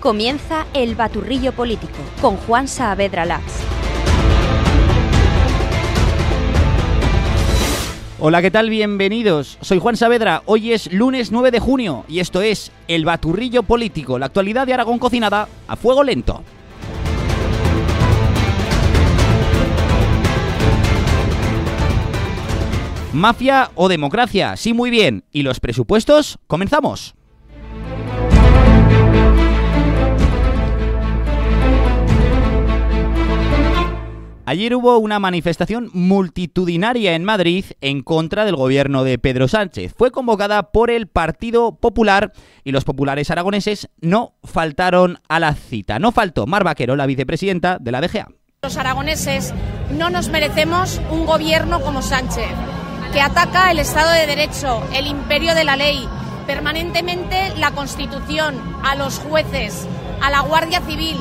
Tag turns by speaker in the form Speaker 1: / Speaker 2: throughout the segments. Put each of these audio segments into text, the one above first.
Speaker 1: Comienza El Baturrillo Político con Juan Saavedra Lax.
Speaker 2: Hola, ¿qué tal? Bienvenidos. Soy Juan Saavedra. Hoy es lunes 9 de junio y esto es El Baturrillo Político, la actualidad de Aragón cocinada a fuego lento. ¿Mafia o democracia? Sí, muy bien. ¿Y los presupuestos? ¡Comenzamos! Ayer hubo una manifestación multitudinaria en Madrid en contra del gobierno de Pedro Sánchez. Fue convocada por el Partido Popular y los populares aragoneses no faltaron a la cita. No faltó Mar Vaquero, la vicepresidenta de la DGA.
Speaker 3: Los aragoneses no nos merecemos un gobierno como Sánchez, que ataca el Estado de Derecho, el imperio de la ley, permanentemente la Constitución, a los jueces, a la Guardia Civil.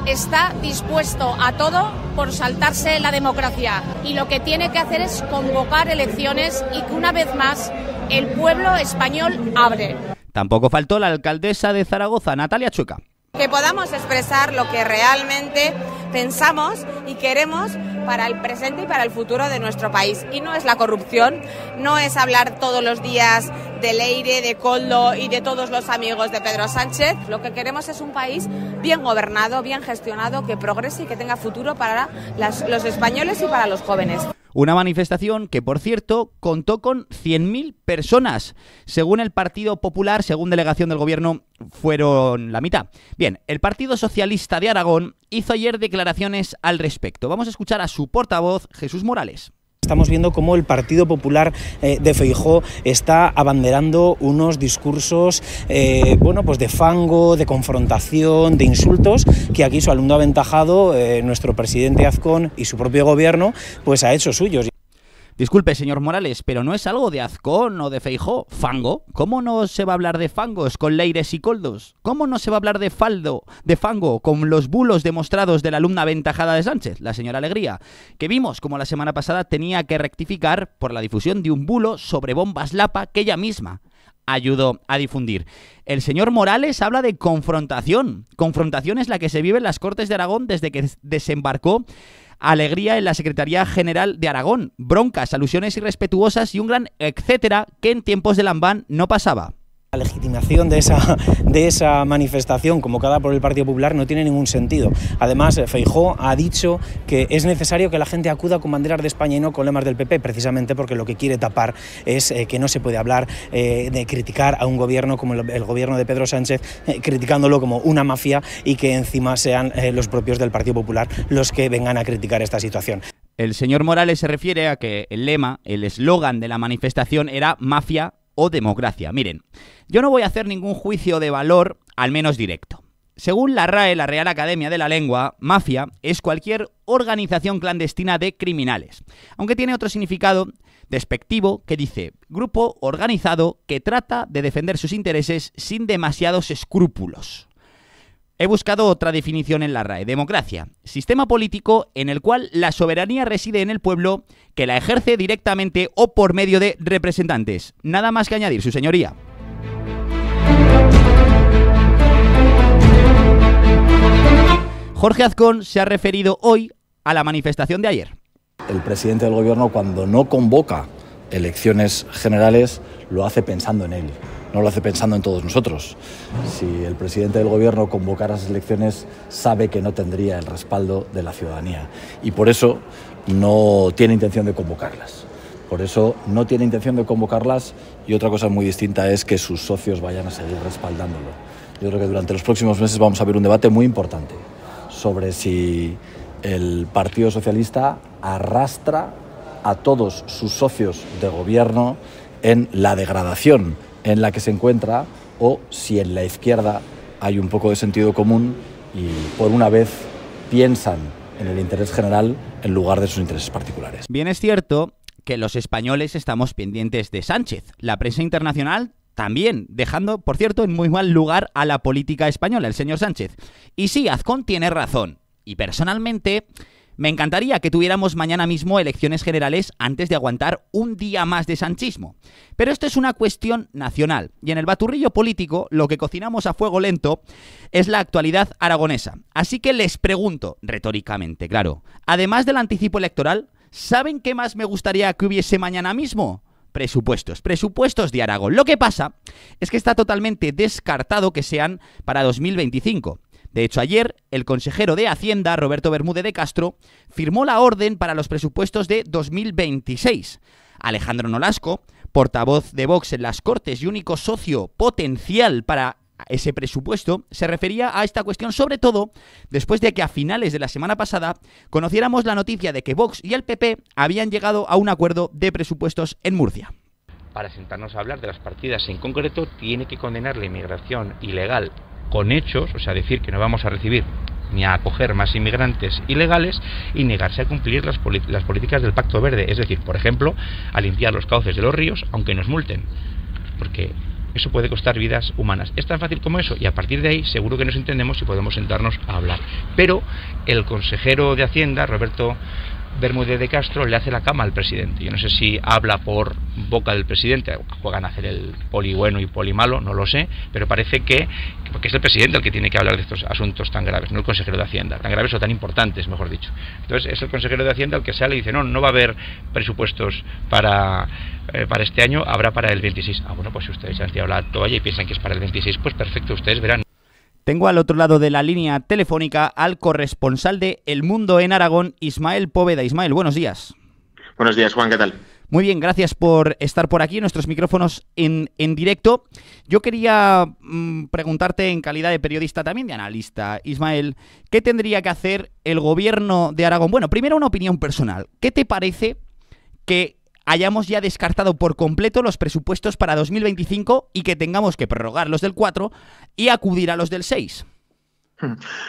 Speaker 3: Está dispuesto a todo por saltarse la democracia y lo que tiene que hacer es convocar elecciones y que una vez más el pueblo español hable.
Speaker 2: Tampoco faltó la alcaldesa de Zaragoza, Natalia Chueca.
Speaker 4: Que podamos expresar lo que realmente pensamos y queremos para el presente y para el futuro de nuestro país. Y no es la corrupción, no es hablar todos los días de Leire, de Koldo y de todos los amigos de Pedro Sánchez. Lo que queremos es un país bien gobernado, bien gestionado, que progrese y que tenga futuro para los españoles y para los jóvenes.
Speaker 2: Una manifestación que, por cierto, contó con 100.000 personas. Según el Partido Popular, según delegación del gobierno, fueron la mitad. Bien, el Partido Socialista de Aragón hizo ayer declaraciones al respecto. Vamos a escuchar a su portavoz, Jesús Morales.
Speaker 5: Estamos viendo cómo el Partido Popular de Feijóo está abanderando unos discursos pues de fango, de confrontación, de insultos, que aquí su alumno aventajado, nuestro presidente Azcón y su propio gobierno, pues ha hecho suyos.
Speaker 2: Disculpe, señor Morales, pero no es algo de Azcón o de Feijóo. ¿Fango? ¿Cómo no se va a hablar de fangos con leires y coldos? ¿Cómo no se va a hablar de fango con los bulos demostrados de la alumna aventajada de Sánchez, la señora Alegría, que vimos como la semana pasada tenía que rectificar por la difusión de un bulo sobre bombas Lapa que ella misma ayudó a difundir? El señor Morales habla de confrontación. Confrontación es la que se vive en las Cortes de Aragón desde que desembarcó Alegría en la Secretaría General de Aragón. Broncas, alusiones irrespetuosas y un gran etcétera que en tiempos de Lambán no pasaba.
Speaker 5: La legitimación de esa manifestación convocada por el Partido Popular no tiene ningún sentido. Además, Feijóo ha dicho que es necesario que la gente acuda con banderas de España y no con lemas del PP, precisamente porque lo que quiere tapar es que no se puede hablar de criticar a un gobierno como el gobierno de Pedro Sánchez, criticándolo como una mafia y que encima sean los propios del Partido Popular los que vengan a criticar esta situación.
Speaker 2: El señor Morales se refiere a que el lema, el eslogan de la manifestación era mafia o democracia. Miren, yo no voy a hacer ningún juicio de valor, al menos directo. Según la RAE, la Real Academia de la Lengua, mafia es cualquier organización clandestina de criminales, aunque tiene otro significado despectivo que dice grupo organizado que trata de defender sus intereses sin demasiados escrúpulos. He buscado otra definición en la RAE. Democracia, sistema político en el cual la soberanía reside en el pueblo que la ejerce directamente o por medio de representantes. Nada más que añadir, su señoría. Jorge Azcón se ha referido hoy a la manifestación de ayer.
Speaker 6: El presidente del gobierno, cuando no convoca elecciones generales, lo hace pensando en él. No lo hace pensando en todos nosotros. Si el presidente del gobierno convocara esas elecciones, sabe que no tendría el respaldo de la ciudadanía y por eso no tiene intención de convocarlas. Y otra cosa muy distinta es que sus socios vayan a seguir respaldándolo. Yo creo que durante los próximos meses vamos a ver un debate muy importante sobre si el Partido Socialista arrastra a todos sus socios de gobierno en la degradación en la que se encuentra, o si en la izquierda hay un poco de sentido común y por una vez piensan en el interés general en lugar de sus intereses particulares.
Speaker 2: Bien, es cierto que los españoles estamos pendientes de Sánchez. La prensa internacional también, dejando, por cierto, en muy mal lugar a la política española, el señor Sánchez. Y sí, Azcón tiene razón. Y personalmente Me encantaría que tuviéramos mañana mismo elecciones generales antes de aguantar un día más de sanchismo. Pero esto es una cuestión nacional, y en el baturrillo político lo que cocinamos a fuego lento es la actualidad aragonesa. Así que les pregunto, retóricamente, claro, además del anticipo electoral, ¿saben qué más me gustaría que hubiese mañana mismo? Presupuestos de Aragón. Lo que pasa es que está totalmente descartado que sean para 2025. De hecho, ayer el consejero de Hacienda, Roberto Bermúdez de Castro, firmó la orden para los presupuestos de 2026. Alejandro Nolasco, portavoz de Vox en las Cortes y único socio potencial para ese presupuesto, se refería a esta cuestión sobre todo después de que a finales de la semana pasada conociéramos la noticia de que Vox y el PP habían llegado a un acuerdo de presupuestos en Murcia.
Speaker 7: Para sentarnos a hablar de las partidas en concreto, tiene que condenar la inmigración ilegal con hechos, o sea, decir que no vamos a recibir ni a acoger más inmigrantes ilegales y negarse a cumplir las políticas del Pacto Verde, es decir, por ejemplo, a limpiar los cauces de los ríos aunque nos multen, porque eso puede costar vidas humanas. Es tan fácil como eso, y a partir de ahí seguro que nos entendemos y podemos sentarnos a hablar. Pero el consejero de Hacienda, Roberto Bermúdez de Castro, le hace la cama al presidente. Yo no sé si habla por boca del presidente, juegan a hacer el poli bueno y poli malo, no lo sé, pero parece que porque es el presidente el que tiene que hablar de estos asuntos tan graves, no el consejero de Hacienda, tan graves o tan importantes, mejor dicho. Entonces es el consejero de Hacienda el que sale y dice, no va a haber presupuestos para este año, habrá para el 26. Bueno, pues si ustedes han tirado la toalla y piensan que es para el 26, pues perfecto, ustedes verán.
Speaker 2: Tengo al otro lado de la línea telefónica al corresponsal de El Mundo en Aragón, Ismael Póveda. Ismael, buenos días.
Speaker 8: Buenos días, Juan, ¿qué tal?
Speaker 2: Muy bien, gracias por estar por aquí en nuestros micrófonos en directo. Yo quería preguntarte en calidad de periodista, también de analista, Ismael, ¿qué tendría que hacer el gobierno de Aragón? Bueno, primero una opinión personal. ¿Qué te parece que hayamos ya descartado por completo los presupuestos para 2025 y que tengamos que prorrogar los del 4 y acudir a los del 6?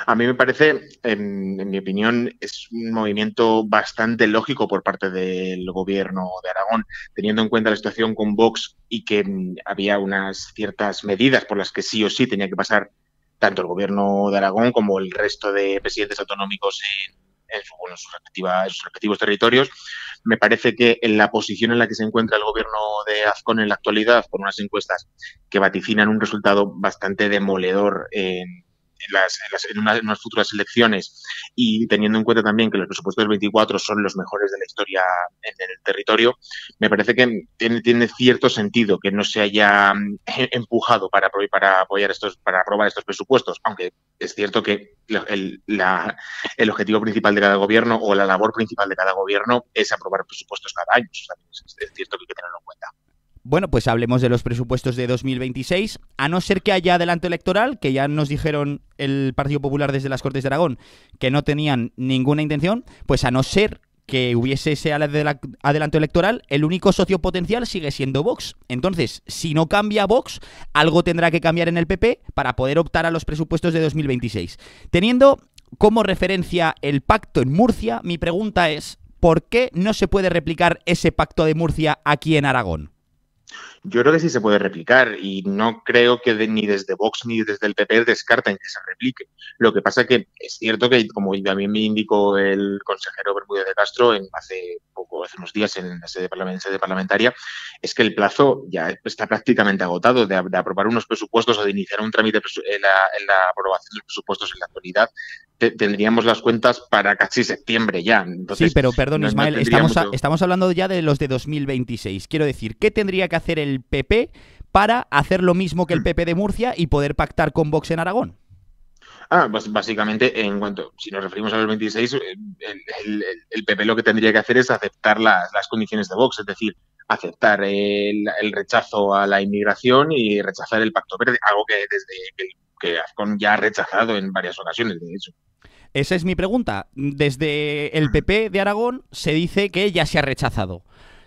Speaker 8: A mí me parece, en mi opinión, es un movimiento bastante lógico por parte del gobierno de Aragón, teniendo en cuenta la situación con Vox y que había unas ciertas medidas por las que sí o sí tenía que pasar tanto el gobierno de Aragón como el resto de presidentes autonómicos en sus respectivos territorios. Me parece que en la posición en la que se encuentra el gobierno de Azcón en la actualidad, con unas encuestas que vaticinan un resultado bastante demoledor en unas futuras elecciones, y teniendo en cuenta también que los presupuestos del 24 son los mejores de la historia en el territorio, me parece que tiene cierto sentido que no se haya empujado para aprobar estos presupuestos, aunque es cierto que el objetivo principal de cada gobierno o la labor principal de cada gobierno es aprobar presupuestos cada año. Eso también es cierto que hay que tenerlo en cuenta.
Speaker 2: Bueno, pues hablemos de los presupuestos de 2026, a no ser que haya adelanto electoral, que ya nos dijeron el Partido Popular desde las Cortes de Aragón que no tenían ninguna intención, pues a no ser que hubiese ese adelanto electoral, el único socio potencial sigue siendo Vox. Entonces, si no cambia Vox, algo tendrá que cambiar en el PP para poder optar a los presupuestos de 2026. Teniendo como referencia el pacto en Murcia, mi pregunta es, ¿por qué no se puede replicar ese pacto de Murcia aquí en Aragón?
Speaker 8: Yo creo que sí se puede replicar y no creo que ni desde Vox ni desde el PP descarten que se replique. Lo que pasa que es cierto que, como también me indicó el consejero Bermúdez de Castro hace unos días en la sede parlamentaria, es que el plazo ya está prácticamente agotado de aprobar unos presupuestos o de iniciar un trámite en la aprobación de los presupuestos en la actualidad. Tendríamos las cuentas para casi septiembre ya. Entonces,
Speaker 2: sí, pero perdón, Ismael, estamos hablando ya de los de 2026. Quiero decir, ¿qué tendría que hacer el PP para hacer lo mismo que el PP de Murcia y poder pactar con Vox en Aragón?
Speaker 8: Pues básicamente, si nos referimos a los 26, el PP lo que tendría que hacer es aceptar las condiciones de Vox, es decir, aceptar el rechazo a la inmigración y rechazar el Pacto Verde, algo que Azcón ya ha rechazado en varias ocasiones, de hecho.
Speaker 2: Esa es mi pregunta. Desde el PP de Aragón se dice que ya se ha rechazado.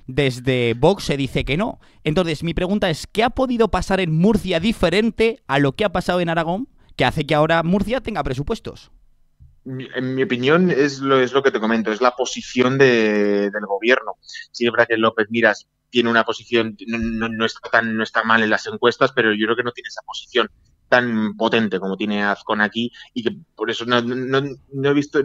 Speaker 2: Desde Vox se dice que no. Entonces, mi pregunta es, ¿qué ha podido pasar en Murcia diferente a lo que ha pasado en Aragón que hace que ahora Murcia tenga presupuestos?
Speaker 8: En mi opinión es lo que te comento, es la posición del gobierno. Sí, es verdad que López Miras tiene una posición, no está mal en las encuestas, pero yo creo que no tiene esa posición tan potente como tiene Azcón aquí, y que por eso no he visto,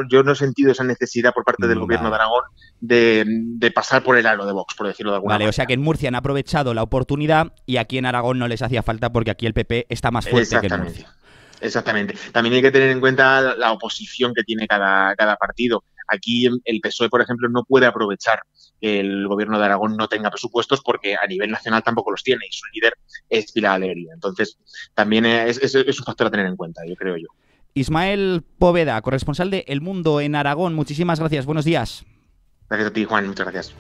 Speaker 8: yo no he sentido esa necesidad por parte del gobierno de Aragón de pasar por el aro de Vox, por decirlo de alguna manera.
Speaker 2: O sea que en Murcia han aprovechado la oportunidad y aquí en Aragón no les hacía falta porque aquí el PP está más fuerte que en Murcia.
Speaker 8: Exactamente. También hay que tener en cuenta la oposición que tiene cada partido. Aquí el PSOE, por ejemplo, no puede aprovechar que el gobierno de Aragón no tenga presupuestos porque a nivel nacional tampoco los tiene y su líder es Pilar Alegría. Entonces, también es un factor a tener en cuenta, yo creo yo.
Speaker 2: Ismael Poveda, corresponsal de El Mundo en Aragón. Muchísimas gracias. Buenos días.
Speaker 8: Gracias a ti, Juan. Muchas gracias.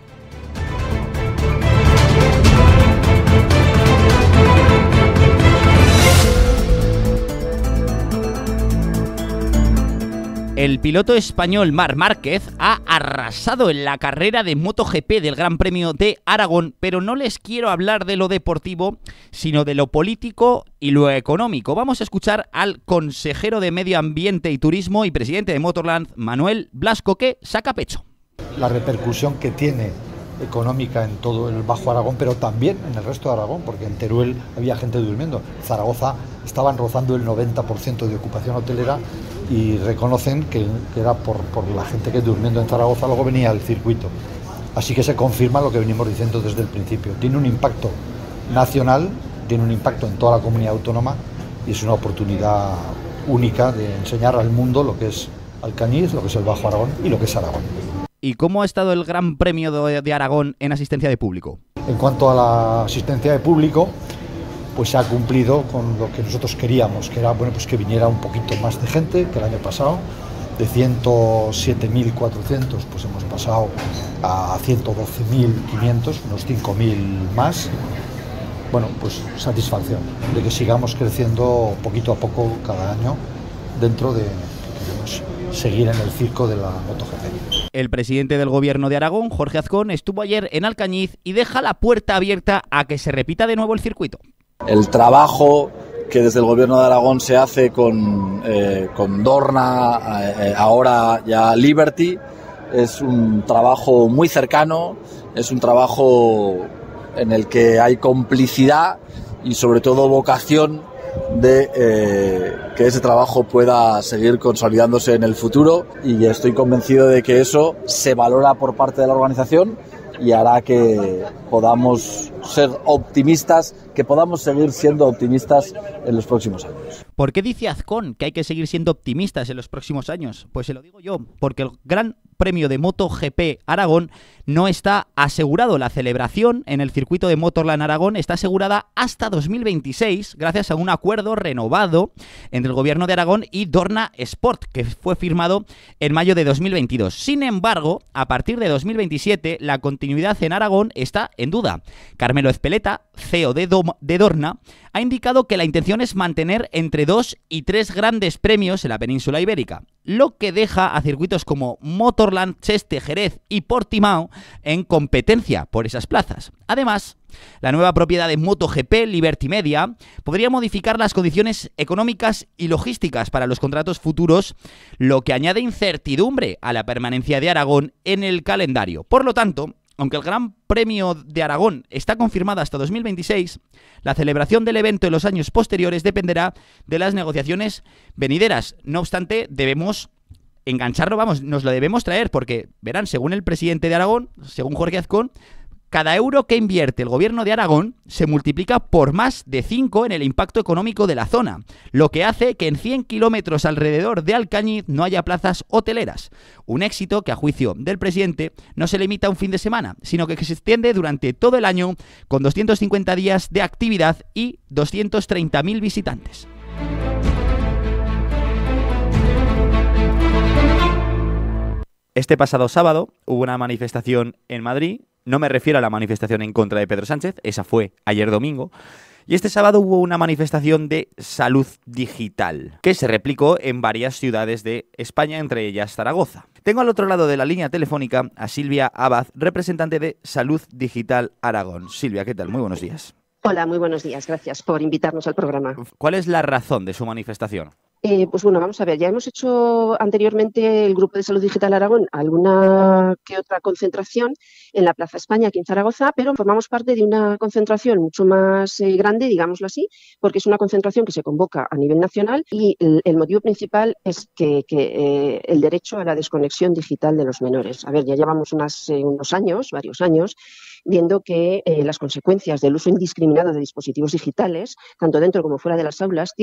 Speaker 2: El piloto español Marc Márquez ha arrasado en la carrera de MotoGP del Gran Premio de Aragón, pero no les quiero hablar de lo deportivo, sino de lo político y lo económico. Vamos a escuchar al consejero de Medio Ambiente y Turismo y presidente de Motorland, Manuel Blasco, que saca pecho.
Speaker 9: La repercusión que tiene económica en todo el Bajo Aragón, pero también en el resto de Aragón, porque en Teruel había gente durmiendo. En Zaragoza estaban rozando el 90% de ocupación hotelera y reconocen que era por la gente que durmiendo en Zaragoza luego venía al circuito. Así que se confirma lo que venimos diciendo desde el principio. Tiene un impacto nacional, tiene un impacto en toda la comunidad autónoma y es una oportunidad única de enseñar al mundo lo que es Alcañiz, lo que es el Bajo Aragón y lo que es Aragón.
Speaker 2: ¿Y cómo ha estado el Gran Premio de Aragón en asistencia de público?
Speaker 9: En cuanto a la asistencia de público, pues se ha cumplido con lo que nosotros queríamos, que era pues que viniera un poquito más de gente que el año pasado. De 107.400 pues hemos pasado a 112.500, unos 5.000 más. Bueno, pues satisfacción de que sigamos creciendo poquito a poco cada año dentro de que queremos seguir en el circo de la MotoGP.
Speaker 2: El presidente del gobierno de Aragón, Jorge Azcón, estuvo ayer en Alcañiz y deja la puerta abierta a que se repita de nuevo el circuito.
Speaker 6: El trabajo que desde el gobierno de Aragón se hace con Dorna, ahora ya Liberty, es un trabajo muy cercano, es un trabajo en el que hay complicidad y sobre todo vocación de que ese trabajo pueda seguir consolidándose en el futuro, y estoy convencido de que eso se valora por parte de la organización y hará que podamos ser optimistas, que podamos seguir siendo optimistas en los próximos años.
Speaker 2: ¿Por qué dice Azcón que hay que seguir siendo optimistas en los próximos años? Pues se lo digo yo, porque el Gran Premio de MotoGP Aragón no está asegurado. La celebración en el circuito de Motorland Aragón está asegurada hasta 2026 gracias a un acuerdo renovado entre el gobierno de Aragón y Dorna Sport, que fue firmado en mayo de 2022. Sin embargo, a partir de 2027 la continuidad en Aragón está en duda. Carmelo Ezpeleta, CEO de Dorna, ha indicado que la intención es mantener entre 2 y 3 grandes premios en la península ibérica, lo que deja a circuitos como Motorland, Cheste, Jerez y Portimao en competencia por esas plazas. Además, la nueva propiedad de MotoGP, Liberty Media, podría modificar las condiciones económicas y logísticas para los contratos futuros, lo que añade incertidumbre a la permanencia de Aragón en el calendario. Por lo tanto, aunque el Gran Premio de Aragón está confirmada hasta 2026, la celebración del evento en los años posteriores dependerá de las negociaciones venideras. No obstante, debemos engancharlo, nos lo debemos traer, porque, verán, según el presidente de Aragón, según Jorge Azcón, cada euro que invierte el gobierno de Aragón se multiplica por más de 5 en el impacto económico de la zona, lo que hace que en 100 kilómetros alrededor de Alcañiz no haya plazas hoteleras. Un éxito que, a juicio del presidente, no se limita a un fin de semana, sino que se extiende durante todo el año, con 250 días de actividad y 230.000 visitantes. Este pasado sábado hubo una manifestación en Madrid. No me refiero a la manifestación en contra de Pedro Sánchez, esa fue ayer domingo. Y este sábado hubo una manifestación de salud digital, que se replicó en varias ciudades de España, entre ellas Zaragoza. Tengo al otro lado de la línea telefónica a Silvia Abad, representante de Salud Digital Aragón. Silvia, ¿qué tal? Muy buenos días.
Speaker 10: Hola, muy buenos días. Gracias por invitarnos al programa.
Speaker 2: ¿Cuál es la razón de su manifestación?
Speaker 10: Pues bueno, vamos a ver, ya hemos hecho anteriormente el Grupo de Salud Digital Aragón alguna que otra concentración en la Plaza España, aquí en Zaragoza, pero formamos parte de una concentración mucho más grande, digámoslo así, porque es una concentración que se convoca a nivel nacional y el motivo principal es que el derecho a la desconexión digital de los menores. A ver, ya llevamos varios años, viendo que las consecuencias del uso indiscriminado de dispositivos digitales, tanto dentro como fuera de las aulas,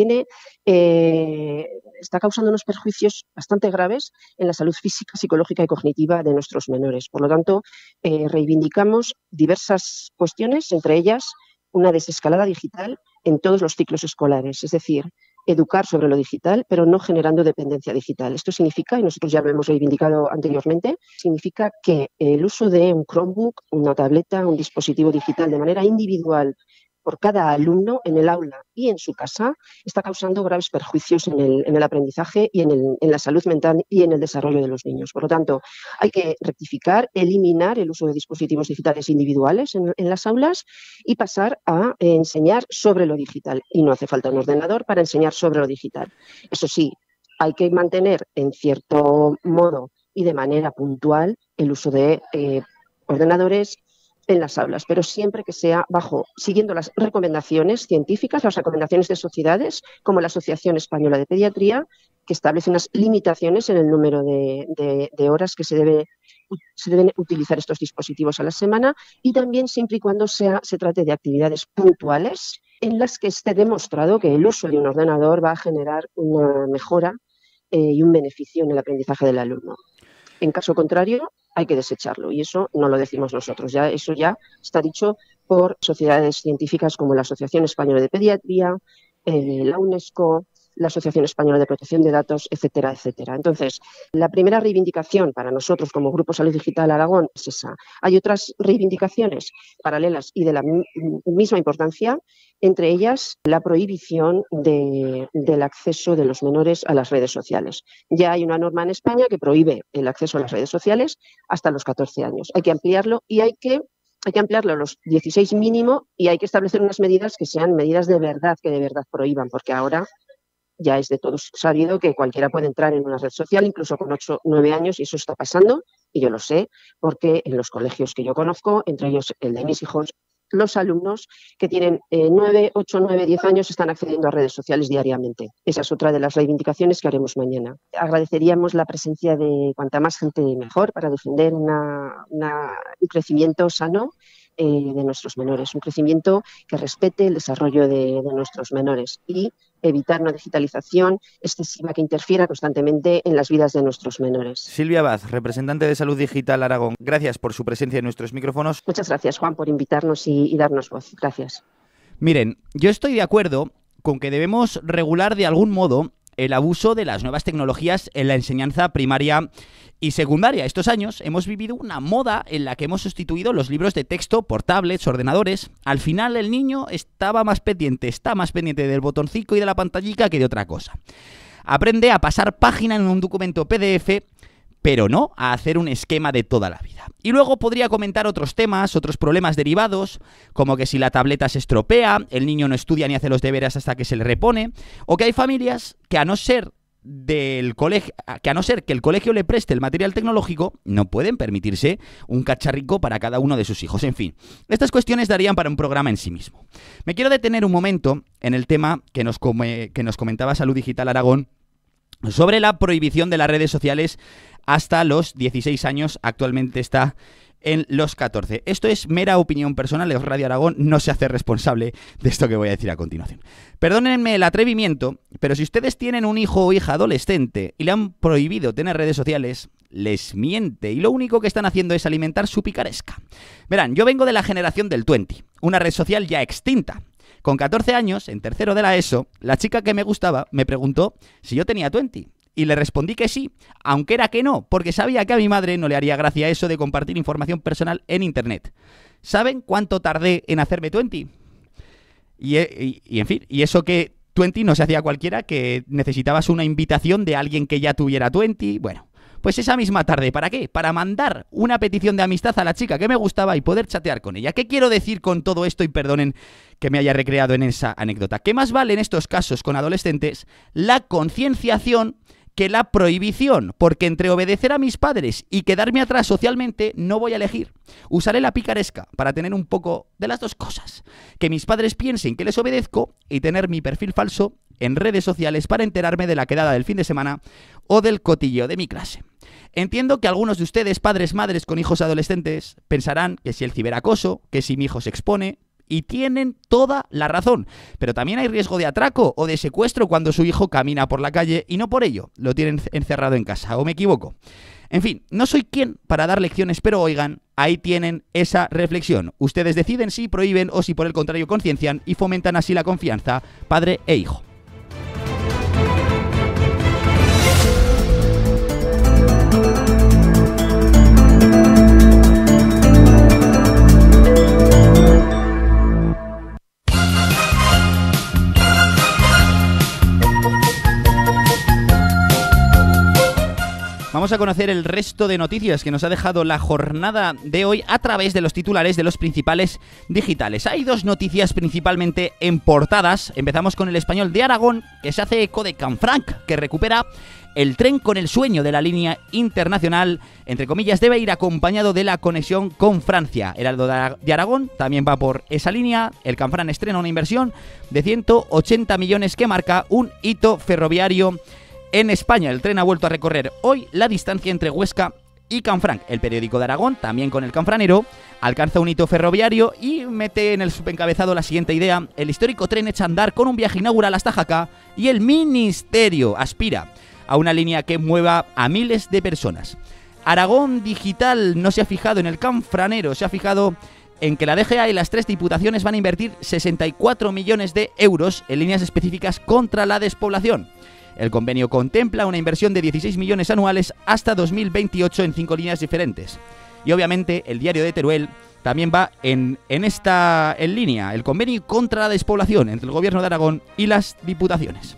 Speaker 10: está causando unos perjuicios bastante graves en la salud física, psicológica y cognitiva de nuestros menores. Por lo tanto, reivindicamos diversas cuestiones, entre ellas una desescalada digital en todos los ciclos escolares, es decir, educar sobre lo digital, pero no generando dependencia digital. Esto significa, y nosotros ya lo hemos reivindicado anteriormente, significa que el uso de un Chromebook, una tableta, un dispositivo digital de manera individual por cada alumno en el aula y en su casa está causando graves perjuicios en el aprendizaje y en la salud mental y en el desarrollo de los niños. Por lo tanto, hay que rectificar, eliminar el uso de dispositivos digitales individuales en las aulas y pasar a enseñar sobre lo digital. Y no hace falta un ordenador para enseñar sobre lo digital. Eso sí, hay que mantener en cierto modo y de manera puntual el uso de ordenadores en las aulas, pero siempre que sea siguiendo las recomendaciones científicas, las recomendaciones de sociedades, como la Asociación Española de Pediatría, que establece unas limitaciones en el número de horas que se deben utilizar estos dispositivos a la semana, y también siempre y cuando se trate de actividades puntuales en las que esté demostrado que el uso de un ordenador va a generar una mejora y un beneficio en el aprendizaje del alumno. En caso contrario, hay que desecharlo, y eso no lo decimos nosotros, eso ya está dicho por sociedades científicas como la Asociación Española de Pediatría, la UNESCO, la Asociación Española de Protección de Datos, etcétera, etcétera. Entonces, la primera reivindicación para nosotros como Grupo Salud Digital Aragón es esa. Hay otras reivindicaciones paralelas y de la misma importancia, entre ellas la prohibición del acceso de los menores a las redes sociales. Ya hay una norma en España que prohíbe el acceso a las redes sociales hasta los 14 años. Hay que ampliarlo y hay que ampliarlo a los 16 mínimo, y hay que establecer unas medidas que sean medidas de verdad, que de verdad prohíban, porque ahora ya es de todos sabido que cualquiera puede entrar en una red social, incluso con 8 o 9 años, y eso está pasando, y yo lo sé, porque en los colegios que yo conozco, entre ellos el de mis hijos, los alumnos que tienen 9, 8, 9, 10 años están accediendo a redes sociales diariamente. Esa es otra de las reivindicaciones que haremos mañana. Agradeceríamos la presencia de cuanta más gente mejor para defender un crecimiento sano de nuestros menores, un crecimiento que respete el desarrollo de nuestros menores y evitar una digitalización excesiva que interfiera constantemente en las vidas de nuestros menores.
Speaker 2: Silvia Abad, representante de Salud Digital Aragón, gracias por su presencia en nuestros micrófonos.
Speaker 10: Muchas gracias, Juan, por invitarnos y darnos voz. Gracias.
Speaker 2: Miren, yo estoy de acuerdo con que debemos regular de algún modo el abuso de las nuevas tecnologías en la enseñanza primaria y secundaria. Estos años hemos vivido una moda en la que hemos sustituido los libros de texto por tablets, ordenadores. Al final el niño está más pendiente del botoncito y de la pantallica que de otra cosa. Aprende a pasar página en un documento PDF, pero no a hacer un esquema de toda la vida. Y luego podría comentar otros temas, otros problemas derivados, como que si la tableta se estropea, el niño no estudia ni hace los deberes hasta que se le repone, o que hay familias que a no ser que el colegio le preste el material tecnológico, no pueden permitirse un cacharrico para cada uno de sus hijos. En fin, estas cuestiones darían para un programa en sí mismo. Me quiero detener un momento en el tema que nos comentaba Salud Digital Aragón sobre la prohibición de las redes sociales hasta los 16 años. Actualmente está en los 14. Esto es mera opinión personal. Radio Aragón no se hace responsable de esto que voy a decir a continuación. Perdónenme el atrevimiento, pero si ustedes tienen un hijo o hija adolescente y le han prohibido tener redes sociales, les miente, y lo único que están haciendo es alimentar su picaresca. Verán, yo vengo de la generación del 20, una red social ya extinta. Con 14 años, en tercero de la ESO, la chica que me gustaba me preguntó si yo tenía 20. Y le respondí que sí, aunque era que no, porque sabía que a mi madre no le haría gracia eso de compartir información personal en internet. ¿Saben cuánto tardé en hacerme 20? Y en fin, y eso que 20 no se hacía cualquiera, que necesitabas una invitación de alguien que ya tuviera 20. Bueno, Pues esa misma tarde, ¿para qué? Para mandar una petición de amistad a la chica que me gustaba y poder chatear con ella. ¿Qué quiero decir con todo esto? Y perdonen que me haya recreado en esa anécdota. ¿Qué más vale en estos casos con adolescentes la concienciación que la prohibición? Porque entre obedecer a mis padres y quedarme atrás socialmente no voy a elegir. Usaré la picaresca para tener un poco de las dos cosas. Que mis padres piensen que les obedezco y tener mi perfil falso en redes sociales para enterarme de la quedada del fin de semana o del cotilleo de mi clase. Entiendo que algunos de ustedes, padres, madres con hijos adolescentes, pensarán que si el ciberacoso, que si mi hijo se expone, y tienen toda la razón. Pero también hay riesgo de atraco o de secuestro cuando su hijo camina por la calle y no por ello lo tienen encerrado en casa. ¿O me equivoco? En fin, no soy quien para dar lecciones, pero oigan, ahí tienen esa reflexión. Ustedes deciden si prohíben o si por el contrario conciencian y fomentan así la confianza padre e hijo. Vamos a conocer el resto de noticias que nos ha dejado la jornada de hoy a través de los titulares de los principales digitales. Hay dos noticias principalmente en portadas. Empezamos con El Español de Aragón, que se hace eco de Canfranc, que recupera el tren con el sueño de la línea internacional. Entre comillas, debe ir acompañado de la conexión con Francia. Heraldo de Aragón también va por esa línea. El Canfranc estrena una inversión de 180 millones que marca un hito ferroviario en España. El tren ha vuelto a recorrer hoy la distancia entre Huesca y Canfranc. El periódico de Aragón, también con el canfranero, alcanza un hito ferroviario y mete en el subencabezado la siguiente idea: el histórico tren echa a andar con un viaje inaugural hasta Jaca y el Ministerio aspira a una línea que mueva a miles de personas. Aragón Digital no se ha fijado en el canfranero, se ha fijado en que la DGA y las 3 diputaciones van a invertir 64 millones de euros en líneas específicas contra la despoblación. El convenio contempla una inversión de 16 millones anuales hasta 2028 en 5 líneas diferentes. Y obviamente el diario de Teruel también va en línea, el convenio contra la despoblación entre el gobierno de Aragón y las diputaciones.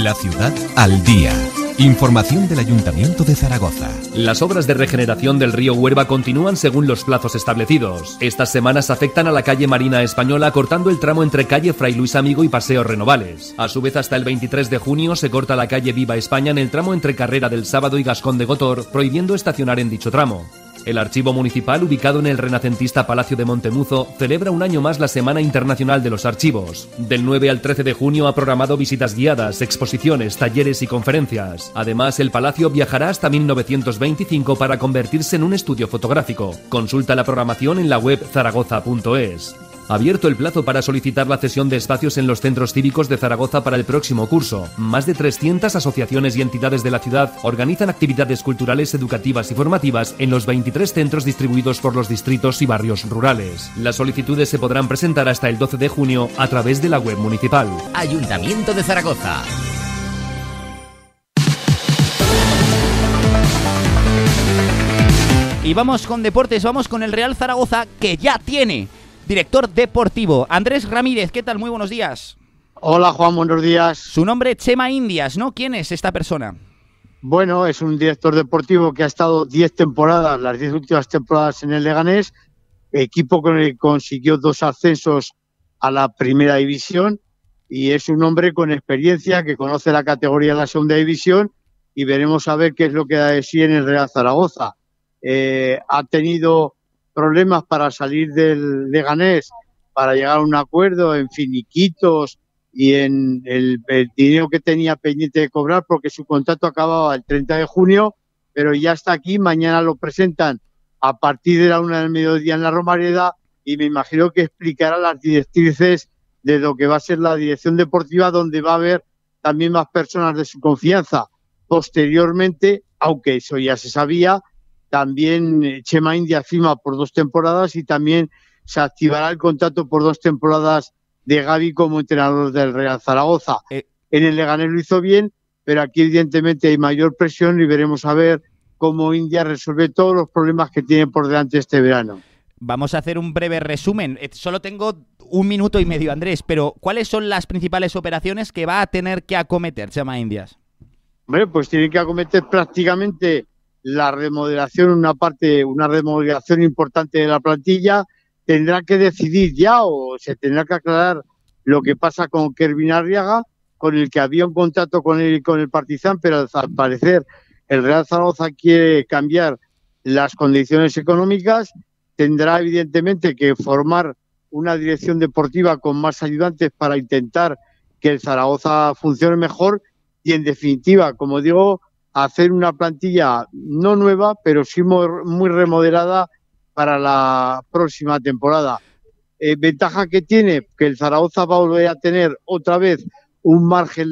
Speaker 11: La ciudad al día. Información del Ayuntamiento de Zaragoza.
Speaker 12: Las obras de regeneración del río Huerva continúan según los plazos establecidos. Estas semanas afectan a la calle Marina Española, cortando el tramo entre calle Fray Luis Amigo y Paseo Renovales. A su vez, hasta el 23 de junio se corta la calle Viva España en el tramo entre Carrera del Sábado y Gascón de Gotor, prohibiendo estacionar en dicho tramo. El Archivo Municipal, ubicado en el renacentista Palacio de Montemuzo, celebra un año más la Semana Internacional de los Archivos. Del 9 al 13 de junio ha programado visitas guiadas, exposiciones, talleres y conferencias. Además, el Palacio viajará hasta 1925 para convertirse en un estudio fotográfico. Consulta la programación en la web zaragoza.es. Abierto el plazo para solicitar la cesión de espacios en los centros cívicos de Zaragoza para el próximo curso. Más de 300 asociaciones y entidades de la ciudad organizan actividades culturales, educativas y formativas en los 23 centros distribuidos por los distritos y barrios rurales. Las solicitudes se podrán presentar hasta el 12 de junio a través de la web municipal.
Speaker 11: Ayuntamiento de Zaragoza.
Speaker 2: Y vamos con deportes, vamos con el Real Zaragoza, que ya tiene director deportivo. Andrés Ramírez, ¿qué tal? Muy buenos días.
Speaker 13: Hola Juan, buenos días.
Speaker 2: Su nombre, Chema Indias, ¿no? ¿Quién es esta persona?
Speaker 13: Bueno, es un director deportivo que ha estado 10 temporadas, las 10 últimas temporadas en el Leganés, equipo con el que consiguió 2 ascensos a la primera división, y es un hombre con experiencia que conoce la categoría de la segunda división, y veremos a ver qué es lo que da de sí en el Real Zaragoza. Ha tenido problemas para salir del Leganés, para llegar a un acuerdo en finiquitos y en el dinero que tenía pendiente de cobrar, porque su contrato acababa el 30 de junio, pero ya está aquí. Mañana lo presentan a partir de la 1 del mediodía en la Romareda, y me imagino que explicará las directrices de lo que va a ser la dirección deportiva, donde va a haber también más personas de su confianza. Posteriormente, aunque eso ya se sabía, también Chema Indias firma por 2 temporadas, y también se activará el contrato por 2 temporadas de Gavi como entrenador del Real Zaragoza. En el Leganés lo hizo bien, pero aquí evidentemente hay mayor presión, y veremos a ver cómo India resuelve todos los problemas que tiene por delante este verano.
Speaker 2: Vamos a hacer un breve resumen. Solo tengo 1 minuto y medio, Andrés, pero ¿cuáles son las principales operaciones que va a tener que acometer Chema Indias?
Speaker 13: Bueno, pues tiene que acometer prácticamente la remodelación, una remodelación importante de la plantilla. Tendrá que decidir ya, o se tendrá que aclarar lo que pasa con Kervin Arriaga, con el que había un contrato con el Partizan, pero al parecer el Real Zaragoza quiere cambiar las condiciones económicas. Tendrá evidentemente que formar una dirección deportiva con más ayudantes para intentar que el Zaragoza funcione mejor y, en definitiva, como digo, hacer una plantilla no nueva, pero sí muy remodelada para la próxima temporada. Ventaja que tiene, que el Zaragoza va a volver a tener otra vez un margen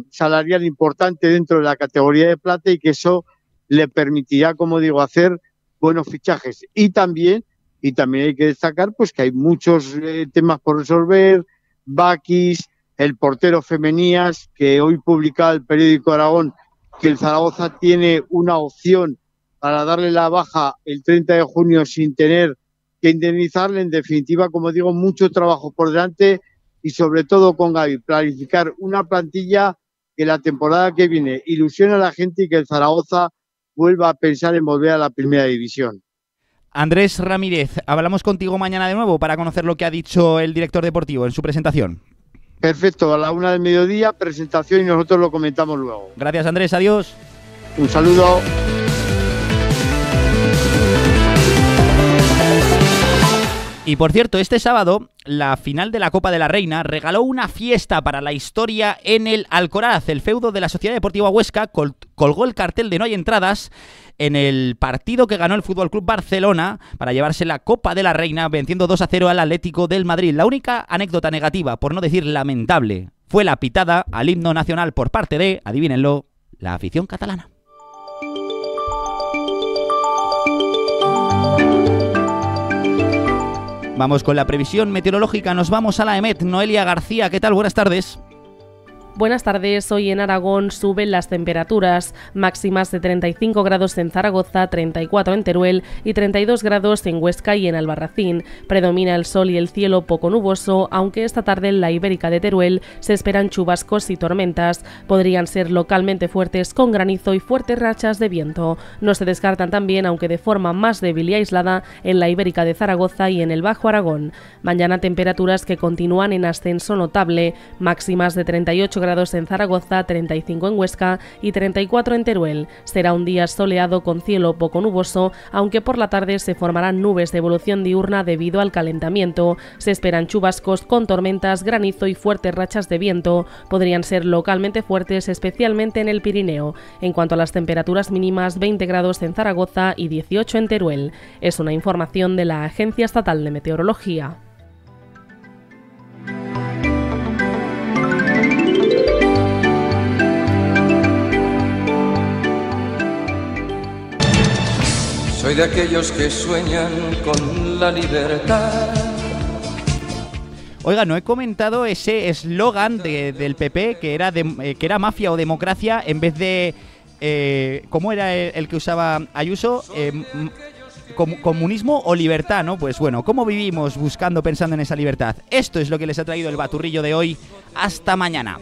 Speaker 13: salarial importante dentro de la categoría de plata y que eso le permitirá, como digo, hacer buenos fichajes. Y también hay que destacar pues que hay muchos temas por resolver. Bakis, el portero Femenías, que hoy publicaba el periódico Aragón que el Zaragoza tiene una opción para darle la baja el 30 de junio sin tener que indemnizarle. En definitiva, como digo, mucho trabajo por delante y sobre todo con Gaby, planificar una plantilla que la temporada que viene ilusione a la gente y que el Zaragoza vuelva a pensar en volver a la primera división.
Speaker 2: Andrés Ramírez, hablamos contigo mañana de nuevo para conocer lo que ha dicho el director deportivo en su presentación.
Speaker 13: Perfecto, a la 1 del mediodía, presentación y nosotros lo comentamos luego.
Speaker 2: Gracias, Andrés, adiós.
Speaker 13: Un saludo.
Speaker 2: Y por cierto, este sábado, la final de la Copa de la Reina regaló una fiesta para la historia en el Alcoraz. El feudo de la Sociedad Deportiva Huesca colgó el cartel de no hay entradas en el partido que ganó el FC Barcelona para llevarse la Copa de la Reina, venciendo 2-0 al Atlético del Madrid. La única anécdota negativa, por no decir lamentable, fue la pitada al himno nacional por parte de, adivínenlo, la afición catalana. Vamos con la previsión meteorológica, nos vamos a la EMET. Noelia García, ¿qué tal? Buenas tardes.
Speaker 14: Buenas tardes, hoy en Aragón suben las temperaturas, máximas de 35 grados en Zaragoza, 34 en Teruel y 32 grados en Huesca y en Albarracín. Predomina el sol y el cielo poco nuboso, aunque esta tarde en la Ibérica de Teruel se esperan chubascos y tormentas. Podrían ser localmente fuertes con granizo y fuertes rachas de viento. No se descartan también, aunque de forma más débil y aislada, en la Ibérica de Zaragoza y en el Bajo Aragón. Mañana temperaturas que continúan en ascenso notable, máximas de 38 grados en Zaragoza, 35 en Huesca y 34 en Teruel. Será un día soleado con cielo poco nuboso, aunque por la tarde se formarán nubes de evolución diurna debido al calentamiento. Se esperan chubascos con tormentas, granizo y fuertes rachas de viento. Podrían ser localmente fuertes, especialmente en el Pirineo. En cuanto a las temperaturas mínimas, 20 grados en Zaragoza y 18 en Teruel. Es una información de la Agencia Estatal de Meteorología.
Speaker 15: Soy de aquellos que sueñan con la libertad.
Speaker 2: Oiga, no he comentado ese eslogan del PP que era mafia o democracia en vez de... ¿cómo era el que usaba Ayuso? Comunismo o libertad, ¿no? Pues bueno, ¿cómo vivimos pensando en esa libertad? Esto es lo que les ha traído el baturrillo de hoy. Hasta mañana.